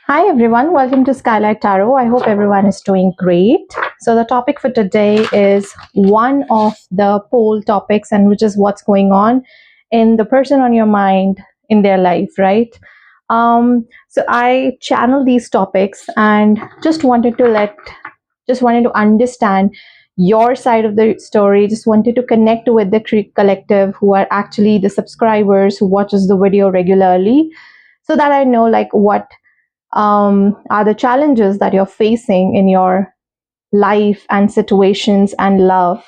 Hi everyone, welcome to Skylight Tarot. I hope everyone is doing great. So the topic for today is one of the poll topics, and which is what's going on in the person on your mind in their life, right? So I channel these topics and just wanted to understand your side of the story. Just wanted to connect with the collective who are actually the subscribers who watches the video regularly, so that I know like what are the challenges that you're facing in your life and situations and love,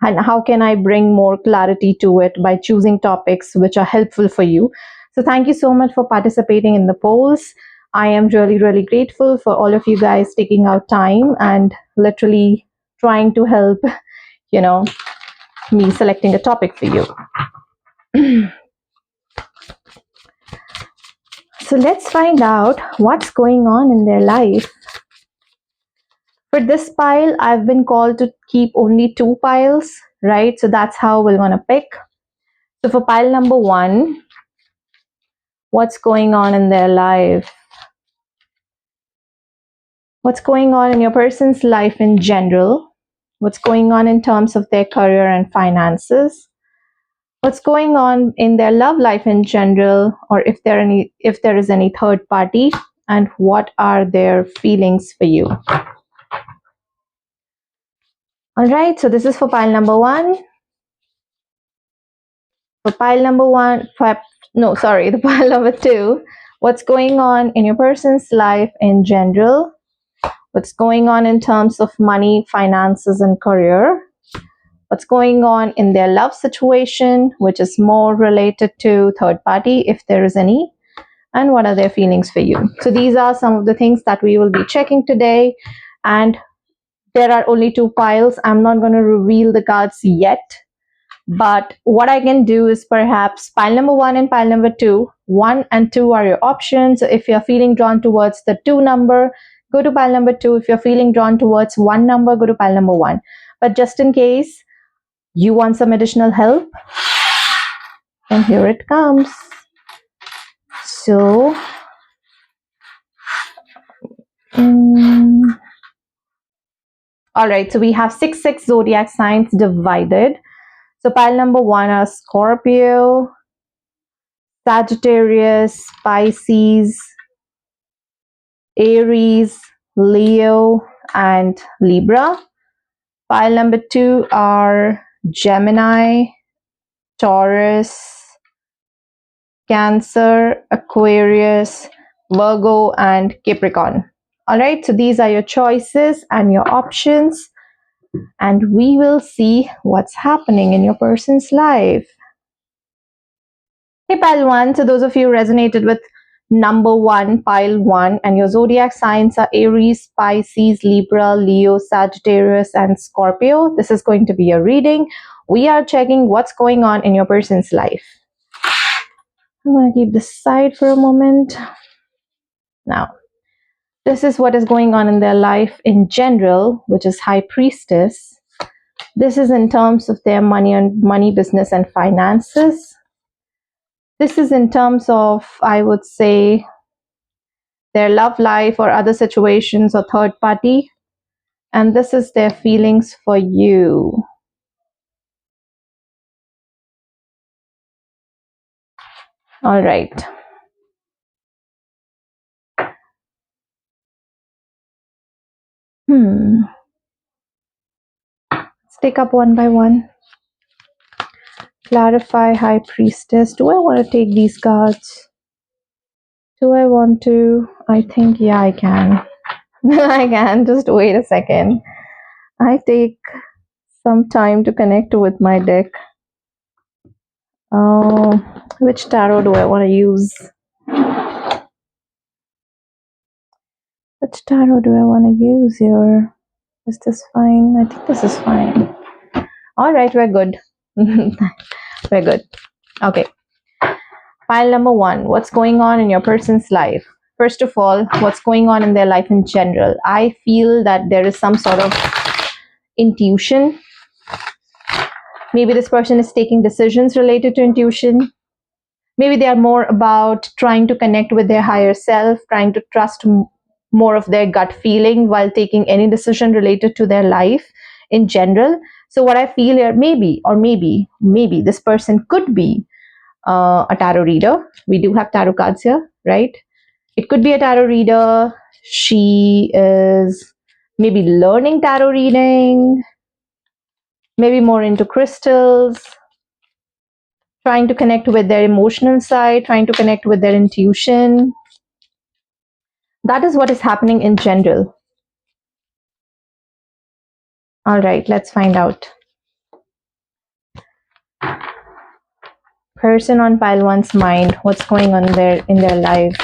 and how can I bring more clarity to it by choosing topics which are helpful for you. So thank you so much for participating in the polls. I am really grateful for all of you guys taking out time and literally trying to help, you know me selecting a topic for you. So let's find out what's going on in their life. For this pile, I've been called to keep only two piles, right? So that's how we're going to pick. So for pile number one, what's going on in their life? What's going on in your person's life in general? What's going on in terms of their career and finances? What's going on in their love life in general, or if there is any third party, and what are their feelings for you? All right, so this is for pile number one. For pile number one, the pile number two, what's going on in your person's life in general? What's going on in terms of money, finances, and career? What's going on in their love situation, which is more related to third party, if there is any? And what are their feelings for you? So these are some of the things that we will be checking today. And there are only two piles. I'm not going to reveal the cards yet. But what I can do is perhaps pile number one and pile number two. One and two are your options. So if you're feeling drawn towards the two number, go to pile number two. If you're feeling drawn towards one number, go to pile number one. But just in case you want some additional help, and here it comes. So, all right. So we have six zodiac signs divided. So pile number one are Scorpio, Sagittarius, Pisces, Aries, Leo, and Libra. Pile number two are Gemini, Taurus, Cancer, Aquarius, Virgo, and Capricorn. All right, so these are your choices and your options, and we will see what's happening in your person's life. Hey, pile one. So those of you who resonated with number one, pile one, and your zodiac signs are Aries, Pisces, Libra, Leo, Sagittarius, and Scorpio. This is going to be a reading. We are checking what's going on in your person's life. I'm going to keep this aside for a moment. Now, this is what is going on in their life in general, which is High Priestess. This is in terms of their money, business, and finances. This is in terms of, I would say, their love life or other situations or third party. And this is their feelings for you. All right. Let's take up one by one. Clarify, High Priestess. Do I want to take these cards? Do I want to? I think, yeah, I can. I can. Just wait a second. I take some time to connect with my deck. Oh, which tarot do I want to use? Which tarot do I want to use here? Is this fine? I think this is fine. All right, we're good. We're good. Okay. Pile number one, what's going on in your person's life? First of all, what's going on in their life in general? I feel that there is some sort of intuition. Maybe this person is taking decisions related to intuition. Maybe they are more about trying to connect with their higher self, trying to trust more of their gut feeling while taking any decision related to their life in general. So what I feel here, maybe, or maybe this person could be a tarot reader. We do have tarot cards here, right? It could be a tarot reader. She is maybe learning tarot reading, maybe more into crystals, trying to connect with their emotional side, trying to connect with their intuition. That is what is happening in general. All right, let's find out. Person on pile one's mind, what's going on there in their life?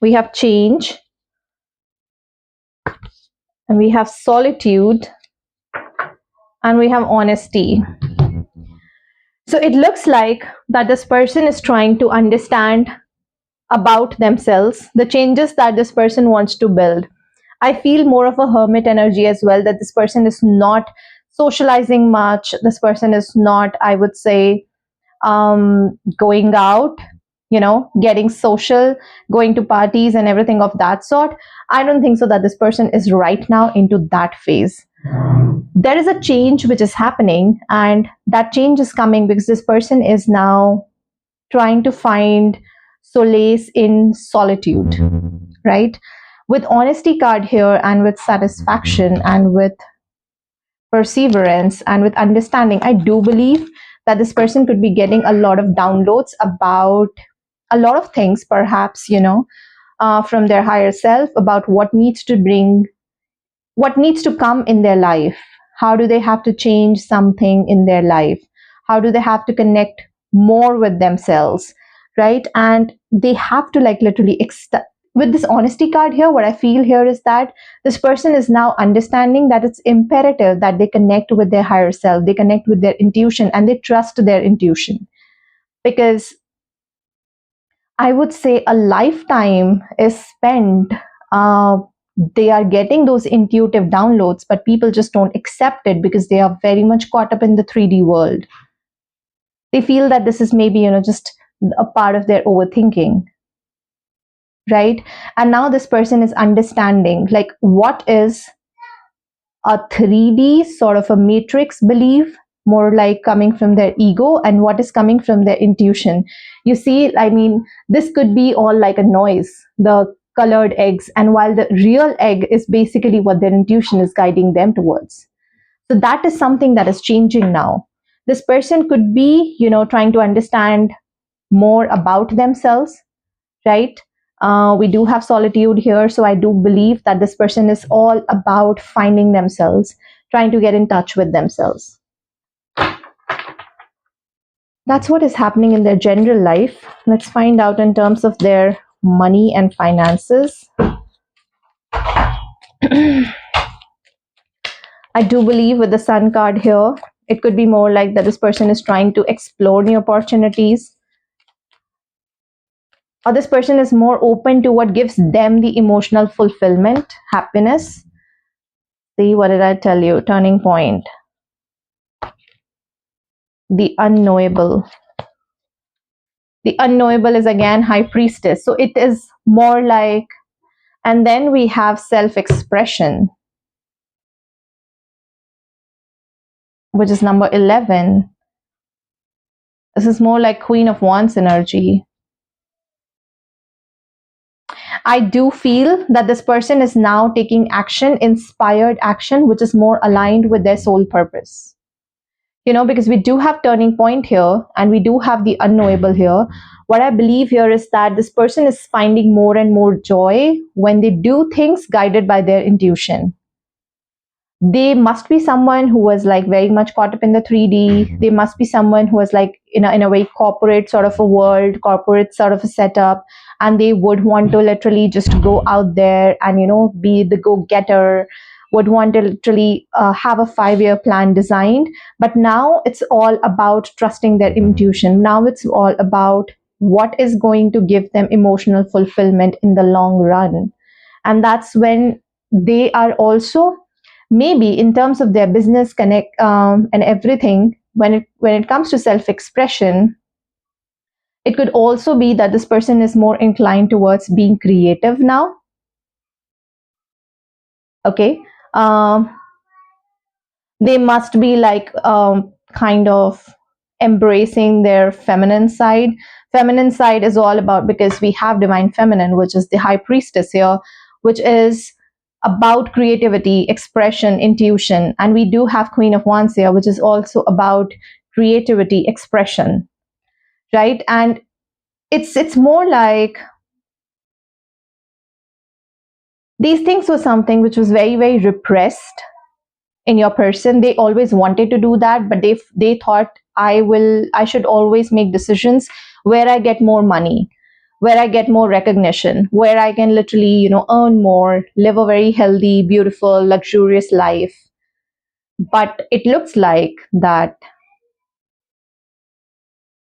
We have change, and we have solitude, and we have honesty. So it looks like that this person is trying to understand about themselves, the changes that this person wants to build. I feel more of a hermit energy as well, that this person is not socializing much. This person is not, I would say, going out, getting social, going to parties and everything of that sort. I don't think so that this person is right now into that phase. There is a change which is happening, and that change is coming because this person is now trying to find solace in solitude, right? With honesty card here, and with satisfaction, and with perseverance, and with understanding, I do believe that this person could be getting a lot of downloads about a lot of things, perhaps, from their higher self, about what needs to come in their life. How do they have to change something in their life? How do they have to connect more with themselves, right? And they have to, like, literally with this honesty card here, what I feel here is that this person is now understanding that it's imperative that they connect with their higher self, they connect with their intuition, and they trust their intuition. Because I would say a lifetime is spent, uh, they are getting those intuitive downloads, but people just don't accept it because they are very much caught up in the 3D world. They feel that this is maybe, just a part of their overthinking, right? And now this person is understanding, like, what is a 3D sort of a matrix belief, more like coming from their ego, and what is coming from their intuition. You see, I mean, this could be all like a noise, the colored eggs, and while the real egg is basically what their intuition is guiding them towards. So that is something that is changing now. This person could be, trying to understand more about themselves, right? We do have solitude here, so I do believe that this person is all about finding themselves, trying to get in touch with themselves. That's what is happening in their general life. Let's find out in terms of their money and finances. I do believe with the Sun card here, it could be more like that this person is trying to explore new opportunities, or this person is more open to what gives them the emotional fulfillment, happiness. See, what did I tell you? Turning point. The unknowable. The unknowable is again High Priestess. So it is more like, and then we have self-expression, which is number 11. This is more like Queen of Wands energy. I do feel that this person is now taking action, inspired action, which is more aligned with their soul purpose. Because we do have turning point here, and we do have the unknowable here. What I believe here is that this person is finding more and more joy when they do things guided by their intuition. They must be someone who was like very much caught up in the 3D. They must be someone who was like in a very corporate sort of a world, corporate sort of a setup, and they would want to literally just go out there and be the go-getter, would want to literally have a 5-year plan designed. But now it's all about trusting their intuition. Now it's all about what is going to give them emotional fulfillment in the long run. And that's when they are also, maybe in terms of their business connect and everything, when it comes to self expression, it could also be that this person is more inclined towards being creative now. Okay. um, they must be like kind of embracing their feminine side. Feminine side is all about, because we have divine feminine, which is the high priestess here, which is about creativity, expression, intuition. And we do have queen of wands here, which is also about creativity, expression, right? And it's more like these things were something which was very, very repressed in your person. They always wanted to do that, but they thought, I should always make decisions where I get more money, where I get more recognition, where I can literally, earn more, live a very healthy, beautiful, luxurious life. But it looks like that,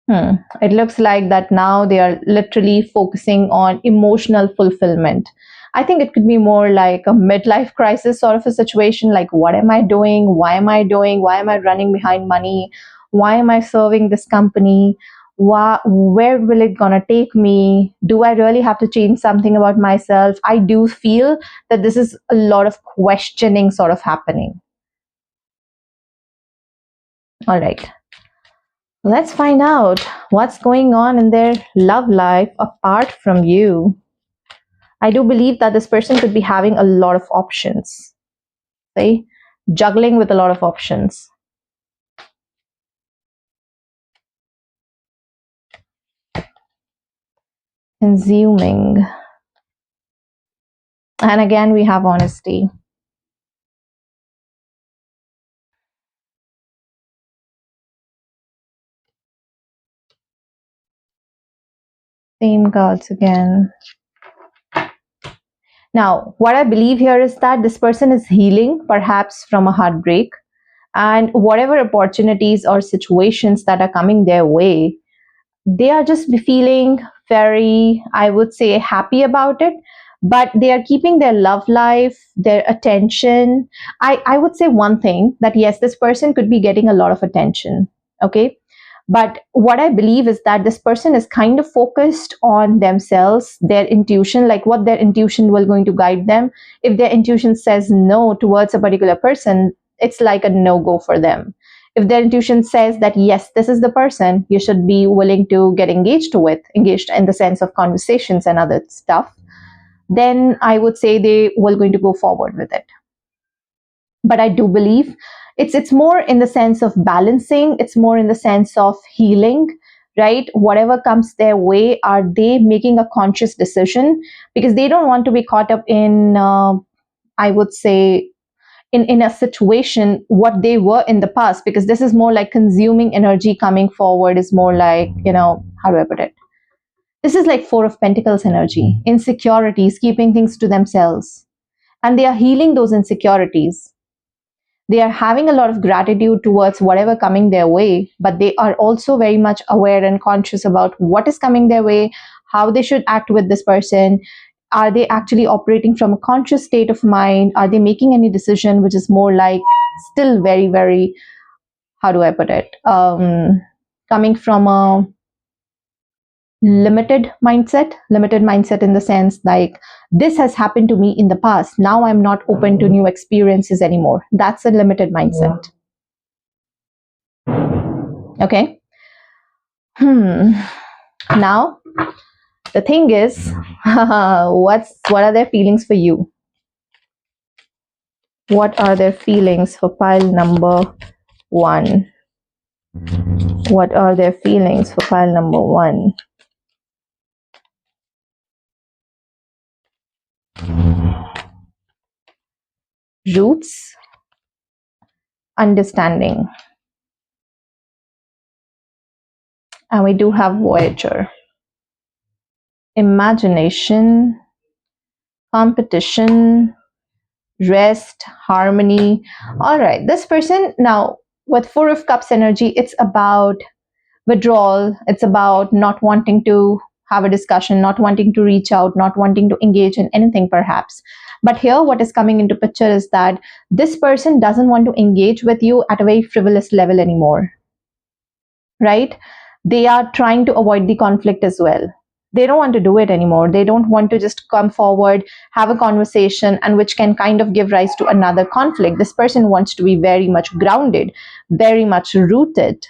it looks like that now they are literally focusing on emotional fulfillment. I think it could be more like a midlife crisis sort of a situation, like, what am I doing? Why am I doing? Why am I running behind money? Why am I serving this company? Where will it gonna take me? Do I really have to change something about myself? I do feel that this is a lot of questioning sort of happening. All right. Let's find out what's going on in their love life apart from you. I do believe that this person could be having a lot of options, right? Juggling with a lot of options. Consuming. And again, we have honesty. Same cards again. Now, what I believe here is that this person is healing, perhaps from a heartbreak, and whatever opportunities or situations that are coming their way, they are just feeling very, I would say, happy about it. But they are keeping their love life, their attention. I would say one thing, that yes, this person could be getting a lot of attention. Okay. But what I believe is that this person is kind of focused on themselves, their intuition, like what their intuition will going to guide them. If their intuition says no towards a particular person, it's like a no go for them. If their intuition says that yes, this is the person you should be willing to get engaged in the sense of conversations and other stuff, then I would say they will going to go forward with it. But I do believe it's more in the sense of balancing, it's more in the sense of healing, right? Whatever comes their way, are they making a conscious decision? Because they don't want to be caught up in, I would say, in a situation what they were in the past, because this is more like consuming energy. Coming forward is more like, how do I put it, this is like four of pentacles energy, insecurities, keeping things to themselves, and they are healing those insecurities. They are having a lot of gratitude towards whatever coming their way, but they are also very much aware and conscious about what is coming their way, how they should act with this person. Are they actually operating from a conscious state of mind? Are they making any decision which is more like still very, very, how do I put it, coming from a limited mindset in the sense like, this has happened to me in the past, now I'm not open to new experiences anymore. That's a limited mindset. Okay. Now the thing is, what are their feelings for you? What are their feelings for pile number one? What are their feelings for pile number one? Roots, understanding, and we do have Voyager. Imagination, competition, rest, harmony. All right, this person now with Four of Cups energy, it's about withdrawal, it's about not wanting to have a discussion, not wanting to reach out, not wanting to engage in anything perhaps. But here what is coming into picture is that this person doesn't want to engage with you at a very frivolous level anymore. right? They are trying to avoid the conflict as well. They don't want to do it anymore. They don't want to just come forward, have a conversation, and which can kind of give rise to another conflict. This person wants to be very much grounded, very much rooted,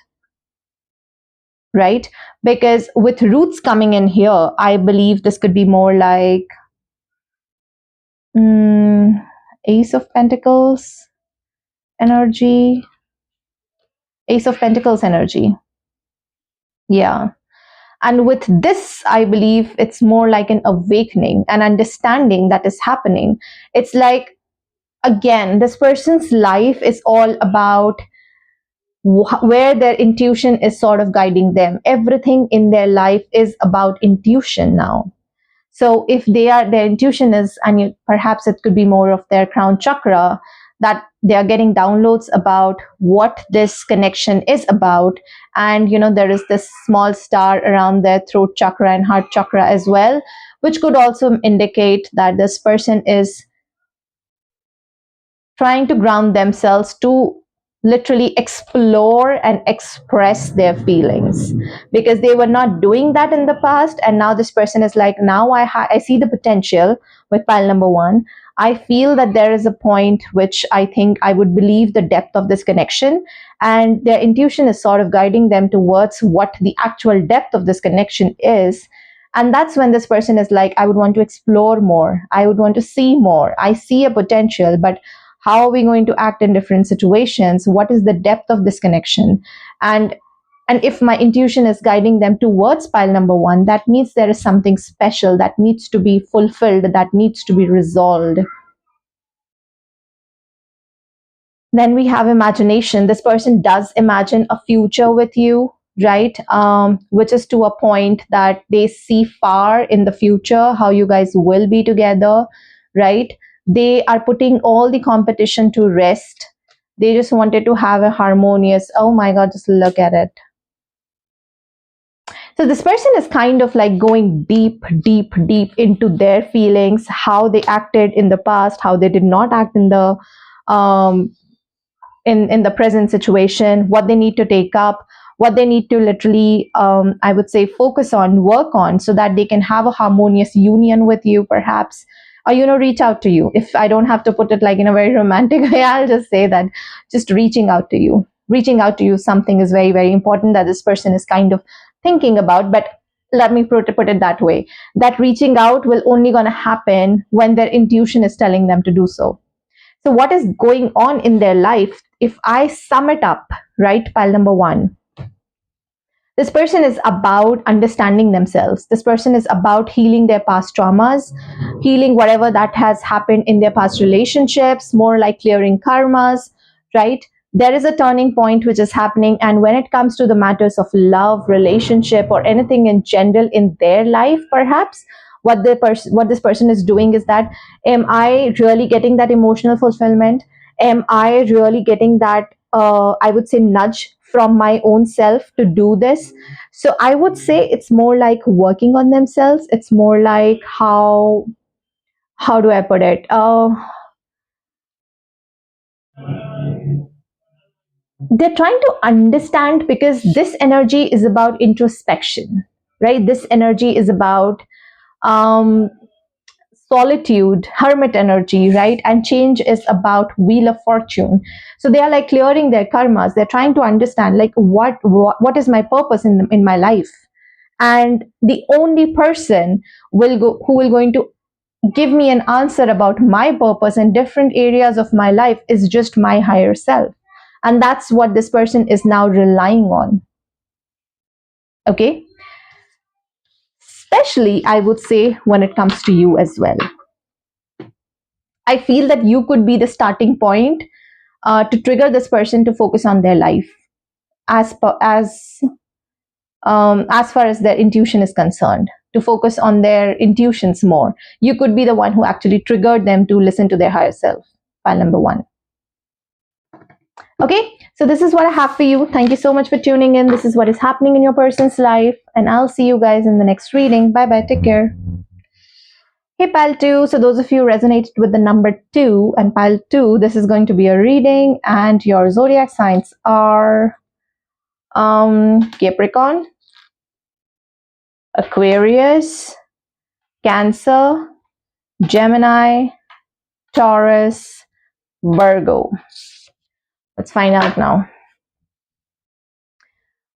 right? Because with roots coming in here, I believe this could be more like mm, Ace of Pentacles energy. Ace of Pentacles energy. Yeah. And with this, I believe it's more like an awakening, an understanding that is happening. It's like, again, this person's life is all about where their intuition is sort of guiding them. Everything in their life is about intuition now. So if their intuition is, and perhaps it could be more of their crown chakra, that they are getting downloads about what this connection is about. And there is this small star around their throat chakra and heart chakra as well, which could also indicate that this person is trying to ground themselves to literally explore and express their feelings, because they were not doing that in the past. And now this person is like, now I see the potential with pile number one. I feel that there is a point which I think I would believe the depth of this connection, and their intuition is sort of guiding them towards what the actual depth of this connection is. And that's when this person is like, I would want to explore more, I would want to see more, I see a potential, but how are we going to act in different situations? What is the depth of this connection? And if my intuition is guiding them towards pile number one, that means there is something special that needs to be fulfilled, that needs to be resolved. Then we have imagination. This person does imagine a future with you, right? Which is to a point that they see far in the future how you guys will be together, right? They are putting all the competition to rest. They just wanted to have a harmonious, oh my God, just look at it. So this person is kind of like going deep, deep, deep into their feelings, how they acted in the past, how they did not act in the um, in the present situation, what they need to take up, what they need to literally, I would say, focus on, work on, so that they can have a harmonious union with you, perhaps, or reach out to you. If I don't have to put it like in a very romantic way, I'll just say that just reaching out to you, something is very, very important that this person is kind of thinking about. But let me put it that way, that reaching out will only going to happen when their intuition is telling them to do so. So what is going on in their life, if I sum it up, right? Pile number one. This person is about understanding themselves. This person is about healing their past traumas, healing whatever that has happened in their past relationships, more like clearing karmas, right? There is a turning point which is happening. And when it comes to the matters of love, relationship, or anything in general in their life, perhaps, what this person is doing is that, am I really getting that emotional fulfillment? Am I really getting that, I would say, nudge from my own self to do this? So I would say it's more like working on themselves. It's more like, how do I put it? They're trying to understand, because this energy is about introspection, right? This energy is about um, solitude, hermit energy, right? And change is about wheel of fortune. So they are like clearing their karmas. They're trying to understand, like, what is my purpose in my life? And the only person who will going to give me an answer about my purpose in different areas of my life is just my higher self. And that's what this person is now relying on. Okay? Especially, I would say, when it comes to you as well. I feel that you could be the starting point to trigger this person to focus on their life as far as their intuition is concerned, to focus on their intuitions more. You could be the one who actually triggered them to listen to their higher self. File number one. Okay, so this is what I have for you. Thank you so much for tuning in. This is what is happening in your person's life, and I'll see you guys in the next reading. Bye bye. Take care. Hey, pile 2. So those of you resonated with the number 2 and pile 2, this is going to be a reading, and your zodiac signs are Capricorn, Aquarius, Cancer, Gemini, Taurus, Virgo. Let's find out now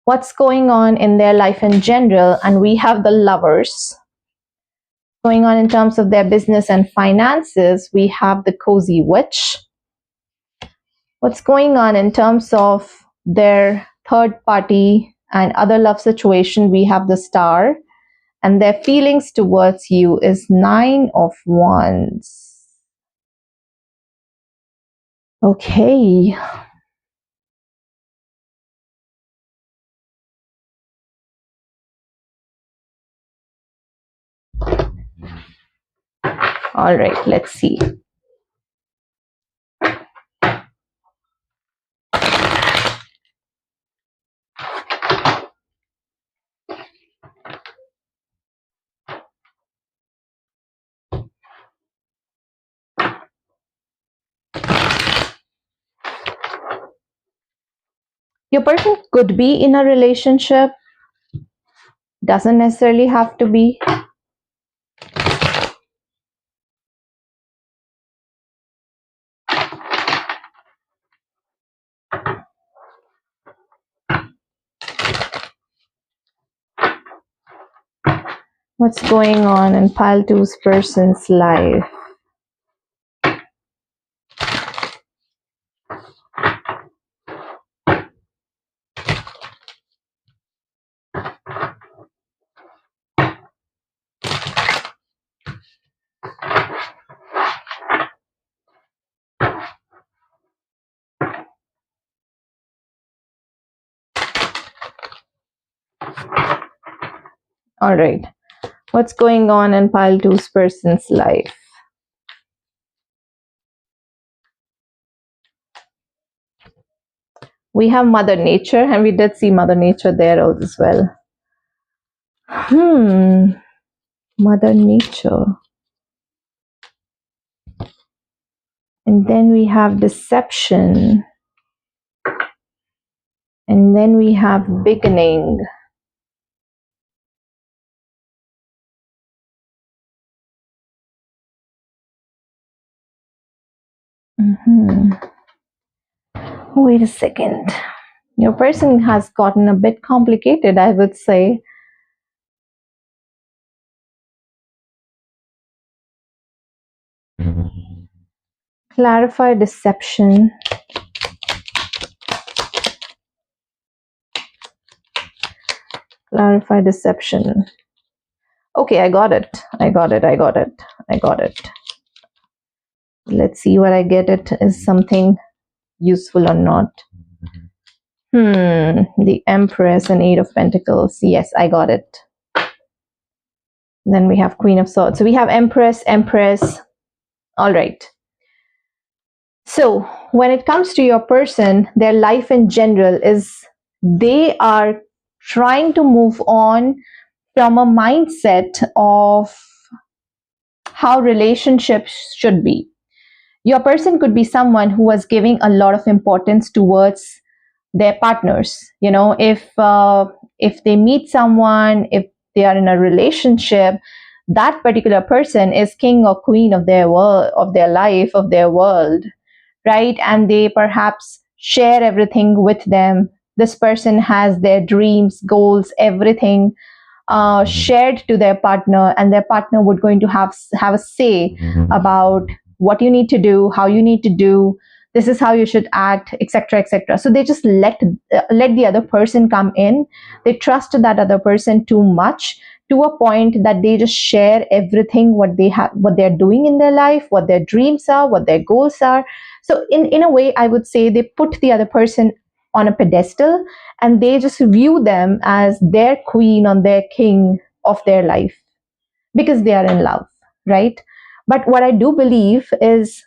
what's going on in their life in general. And we have the Lovers. Going on in terms of their business and finances, we have the Cozy Witch. What's going on in terms of their third party and other love situation, we have the Star. And their feelings towards you is Nine of Wands. Okay. All right, let's see. Your person could be in a relationship, doesn't necessarily have to be. What's going on in pile two's person's life? All right. What's going on in pile two's person's life? We have Mother Nature, and we did see Mother Nature there as well. Mother Nature. And then we have Deception. And then we have Beginning. Wait a second. Your person has gotten a bit complicated, I would say. Clarify deception. Clarify deception. Okay, I got it. I got it. Let's see what I get. It is something useful or not. The Empress and Eight of Pentacles. Yes, I got it. Then we have Queen of Swords. So we have Empress. All right. So when it comes to your person, their life in general is they are trying to move on from a mindset of how relationships should be. Your person could be someone who was giving a lot of importance towards their partners. If they meet someone, if they are in a relationship, that particular person is king or queen of their world, of their life, of their world, right? And they perhaps share everything with them. This person has their dreams, goals, everything shared to their partner, and their partner would going to have a say about what you need to do, how you need to do, this is how you should act, etc., etc. So they just let the other person come in. They trust that other person too much, to a point that they just share everything, what they have, what they're doing in their life, what their dreams are, what their goals are. So in a way, I would say they put the other person on a pedestal, and they just view them as their queen or their king of their life because they are in love, right? But what I do believe is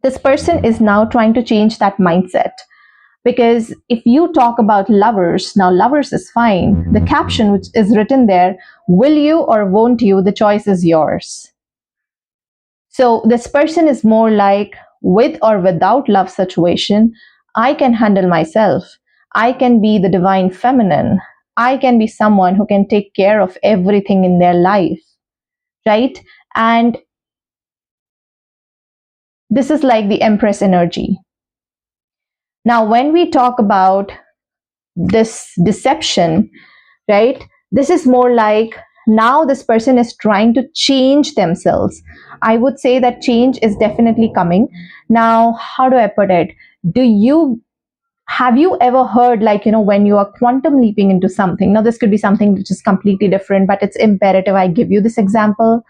this person is now trying to change that mindset. Because if you talk about lovers, now lovers is fine. The caption which is written there, will you or won't you, the choice is yours. So this person is more like, with or without love situation, I can handle myself. I can be the divine feminine. I can be someone who can take care of everything in their life, right? And this is like the Empress energy. Now, when we talk about this deception, right, this is more like now this person is trying to change themselves. I would say that change is definitely coming. Now, how do I put it? Do you have you ever heard, like, when you are quantum leaping into something? Now, this could be something which is completely different, but it's imperative I give you this example.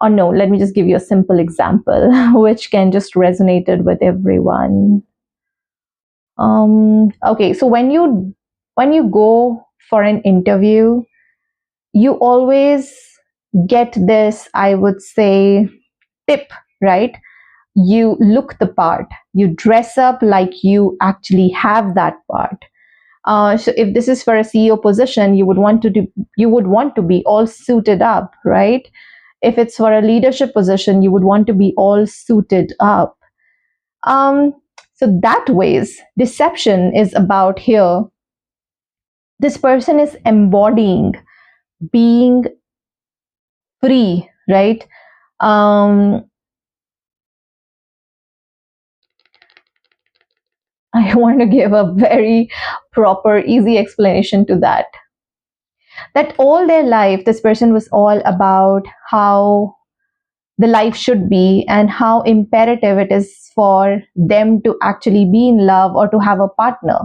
Or no, let me just give you a simple example which can just resonate it with everyone. Okay, so when you go for an interview, you always get this, I would say, tip, right? You look the part, you dress up like you actually have that part. So if this is for a CEO position, you would want to be all suited up, right? If it's for a leadership position, you would want to be all suited up. um, so that ways deception is about here. This person is embodying being free, right? um, I want to give a very proper, easy explanation to that. That all their life, this person was all about how the life should be and how imperative it is for them to actually be in love or to have a partner.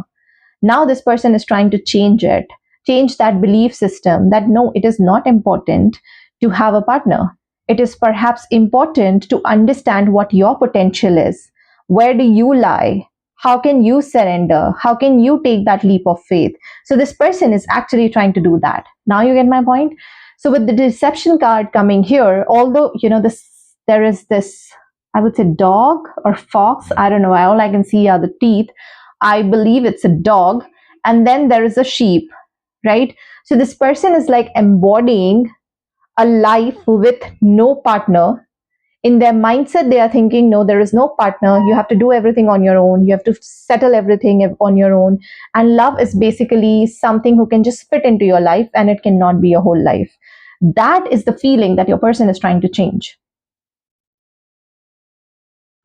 Now, this person is trying to change that belief system that no, it is not important to have a partner. It is perhaps important to understand what your potential is. Where do you lie? How can you surrender? How can you take that leap of faith? So, this person is actually trying to do that. Now, you get my point? So, with the deception card coming here, although, there is this, I would say, dog or fox, I don't know, all I can see are the teeth. I believe it's a dog. And then there is a sheep, right? So this person is like embodying a life with no partner. In their mindset, they are thinking, no, there is no partner. You have to do everything on your own. You have to settle everything on your own. And love is basically something who can just fit into your life and it cannot be your whole life. That is the feeling that your person is trying to change.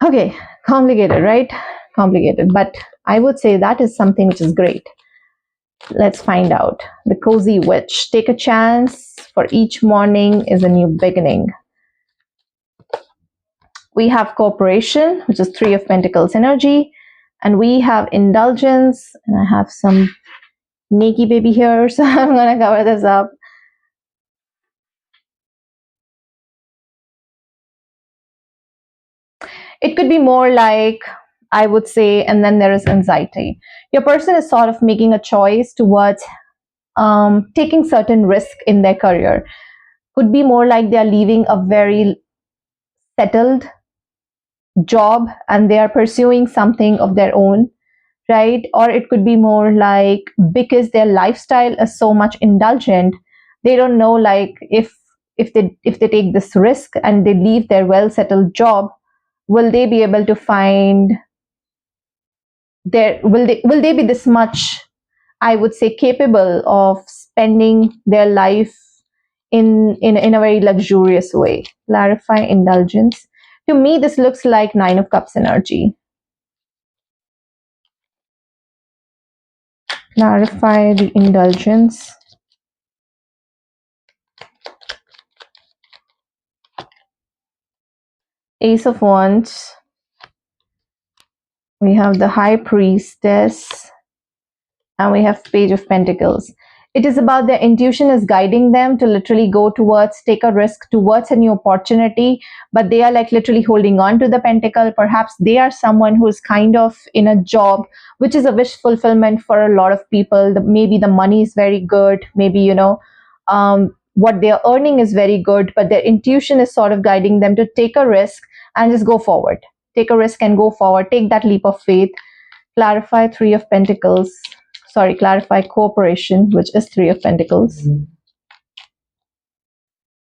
Okay, complicated, right? Complicated. But I would say that is something which is great. Let's find out. The cozy witch. Take a chance, for each morning is a new beginning. We have cooperation, which is Three of Pentacles energy. And we have indulgence. And I have some naked baby here, so I'm going to cover this up. It could be more like, I would say, and then there is anxiety. Your person is sort of making a choice towards taking certain risk in their career. Could be more like they are leaving a very settled job and they are pursuing something of their own, right? Or it could be more like because their lifestyle is so much indulgent, they don't know, like, if they take this risk and they leave their well settled job, will they be able to find their, will they be this much, I would say, capable of spending their life in a very luxurious way. Clarify indulgence. To me, this looks like Nine of Cups energy. Clarify the indulgence. Ace of Wands. We have the High Priestess. And we have Page of Pentacles. It is about their intuition is guiding them to literally go towards, take a risk towards a new opportunity, but they are like literally holding on to the pentacle. Perhaps they are someone who is kind of in a job which is a wish fulfillment for a lot of people. Maybe the money is very good, maybe what they are earning is very good, but their intuition is sort of guiding them to take a risk and just go forward. Take a risk and go forward. Take that leap of faith. Clarify Three of Pentacles. Sorry, clarify cooperation, which is Three of Pentacles.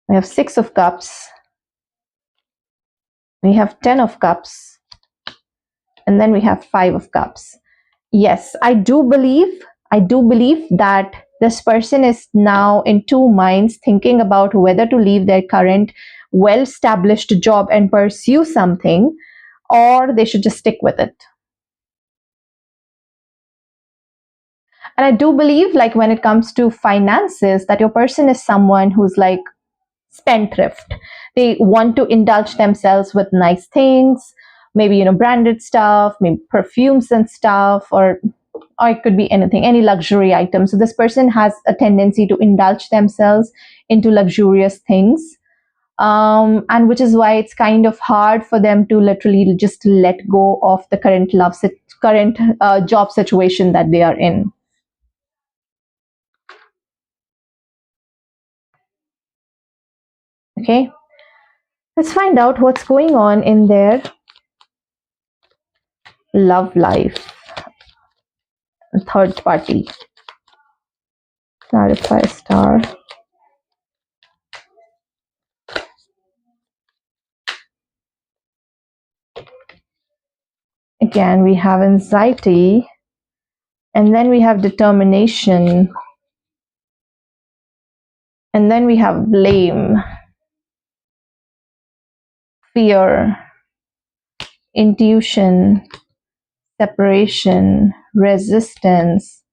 We have Six of Cups. We have 10 of Cups. And then we have Five of Cups. Yes, I do believe that this person is now in two minds, thinking about whether to leave their current well established job and pursue something, or they should just stick with it. And I do believe, like, when it comes to finances, that your person is someone who's like spendthrift. They want to indulge themselves with nice things, maybe, branded stuff, maybe perfumes and stuff, or it could be anything, any luxury item. So this person has a tendency to indulge themselves into luxurious things. And which is why it's kind of hard for them to literally just let go of the current job situation that they are in. Okay, let's find out what's going on in their love life. Third party. Clarify star. Again, we have anxiety, and then we have determination, and then we have blame, fear, intuition, separation, resistance,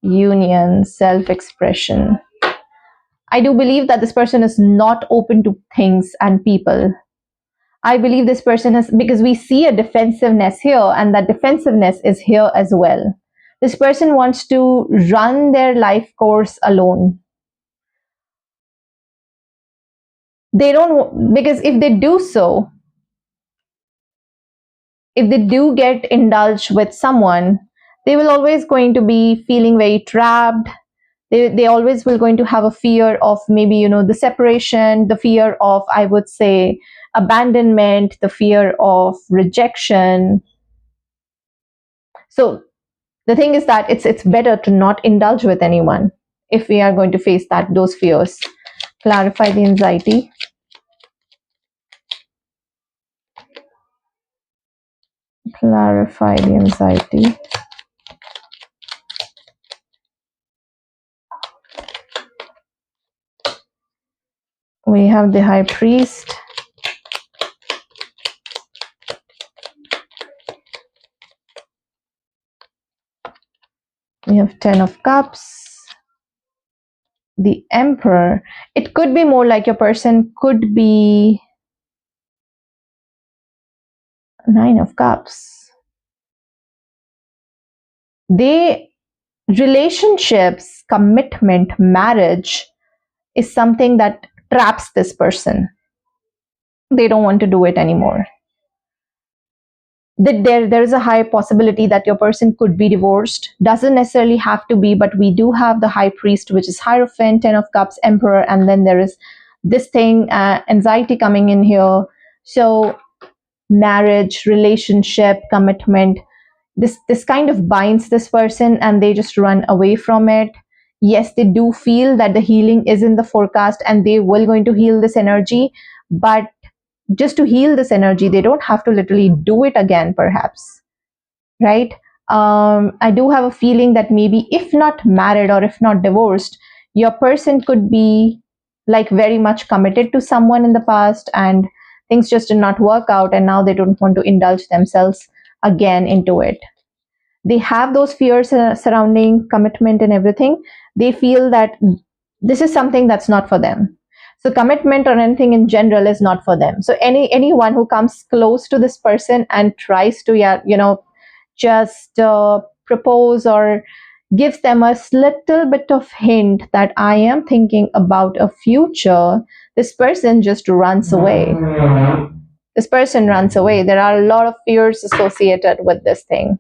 union, self expression. I do believe that this person is not open to things and people. I believe this person is, because we see a defensiveness here, and that defensiveness is here as well. This person wants to run their life course alone. They don't, because if they do get indulged with someone, they will always going to be feeling very trapped. They always will going to have a fear of, maybe, the separation, the fear of, I would say, abandonment, the fear of rejection. So the thing is that it's better to not indulge with anyone if we are going to face those fears. Clarify the anxiety. Clarify the anxiety. We have the high priest. We have 10 of cups. The emperor. It could be more like your person could be 9 of cups. They Relationships, commitment, marriage is something that traps this person. They don't want to do it anymore. There is a high possibility that your person could be divorced. Doesn't necessarily have to be, but we do have the high priest, which is Hierophant, 10 of cups, emperor, and then there is this thing, anxiety coming in here. So marriage, relationship, commitment, this kind of binds this person, and they just run away from it. Yes, they do feel that the healing is in the forecast, and they will going to heal this energy, but just to heal this energy, they don't have to literally do it again, perhaps, right? I do have a feeling that maybe if not married or if not divorced, your person could be like very much committed to someone in the past, and things just did not work out, and now they don't want to indulge themselves again into it. They have those fears surrounding commitment and everything. They feel that this is something that's not for them. So commitment or anything in general is not for them. So anyone who comes close to this person and tries to, yeah, just propose or gives them a little bit of hint that I am thinking about a future, this person just runs away. This person runs away. There are a lot of fears associated with this thing.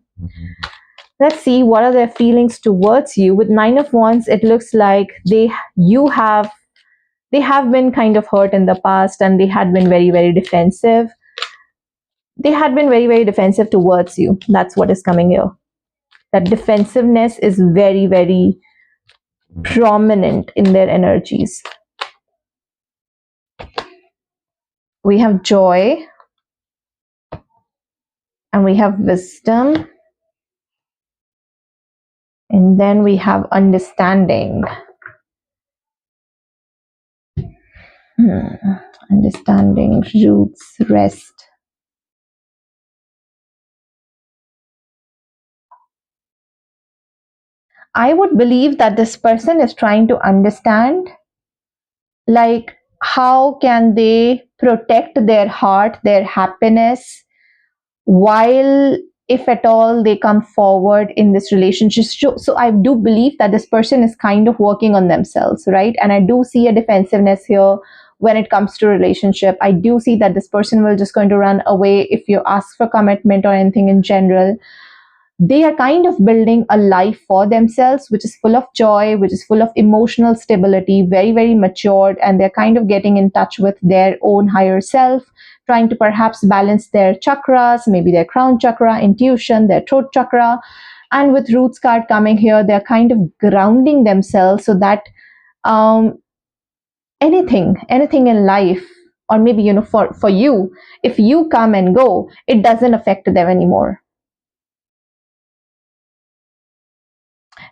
Let's see what are their feelings towards you. With 9 of wands, it looks like they have been kind of hurt in the past, and they had been very, very defensive. They had been very, very defensive towards you. That's what is coming here. That defensiveness is very, very prominent in their energies. We have joy, and we have wisdom, And then we have understanding. Understanding, roots, rest. I would believe that this person is trying to understand, like, how can they protect their heart, their happiness, while, if at all, they come forward in this relationship. So I do believe that this person is kind of working on themselves, right? And I do see a defensiveness here when it comes to relationship. I do see that this person will just going to run away if you ask for commitment or anything in general. They are kind of building a life for themselves, which is full of joy, which is full of emotional stability, very, very matured, and they're kind of getting in touch with their own higher self, trying to perhaps balance their chakras, maybe their crown chakra, intuition, their throat chakra. And with roots card coming here, they're kind of grounding themselves so that um, anything in life, or maybe, for you, if you come and go, it doesn't affect them anymore.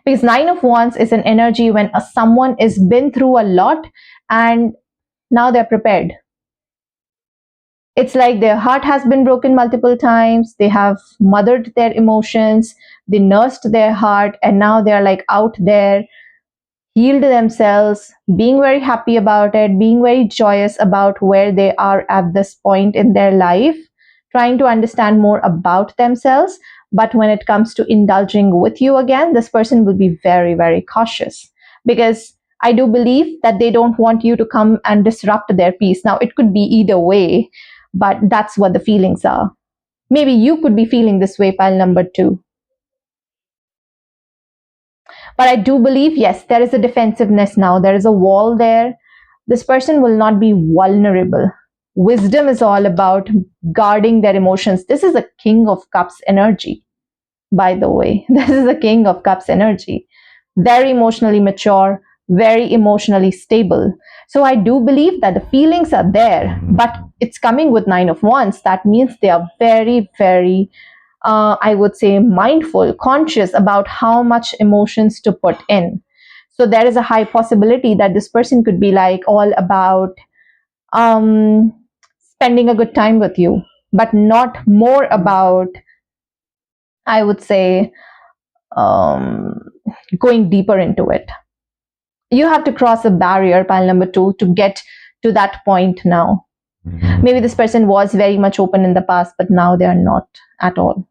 Because nine of wands is an energy when someone is been through a lot and now they're prepared. It's like their heart has been broken multiple times, they have mothered their emotions, they nursed their heart, and now they're like out there, healed themselves, being very happy about it, being very joyous about where they are at this point in their life, trying to understand more about themselves. But when it comes to indulging with you again, this person will be very, very cautious, because I do believe that they don't want you to come and disrupt their peace. Now, it could be either way, but that's what the feelings are. Maybe you could be feeling this way, pile number two. But I do believe, yes, there is a defensiveness now. There is a wall there. This person will not be vulnerable. Wisdom is all about guarding their emotions. This is a King of Cups energy, by the way. This is a King of Cups energy. Very emotionally mature, very emotionally stable. So I do believe that the feelings are there, but it's coming with Nine of Wands. That means they are very, very I would say, mindful, conscious about how much emotions to put in. So there is a high possibility that this person could be like all about um, spending a good time with you, but not more about, I would say, um, going deeper into it. You have to cross a barrier, pile number two, to get to that point now. Maybe this person was very much open in the past, but now they are not at all.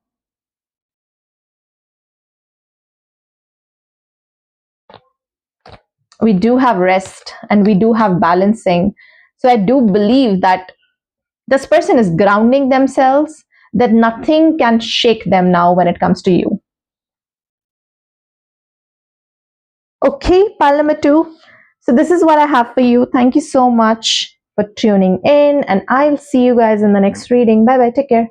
We do have rest and we do have balancing. So I do believe that this person is grounding themselves, that nothing can shake them now when it comes to you. Okay, pile number two. So this is what I have for you. Thank you so much for tuning in, and I'll see you guys in the next reading. Bye bye. Take care.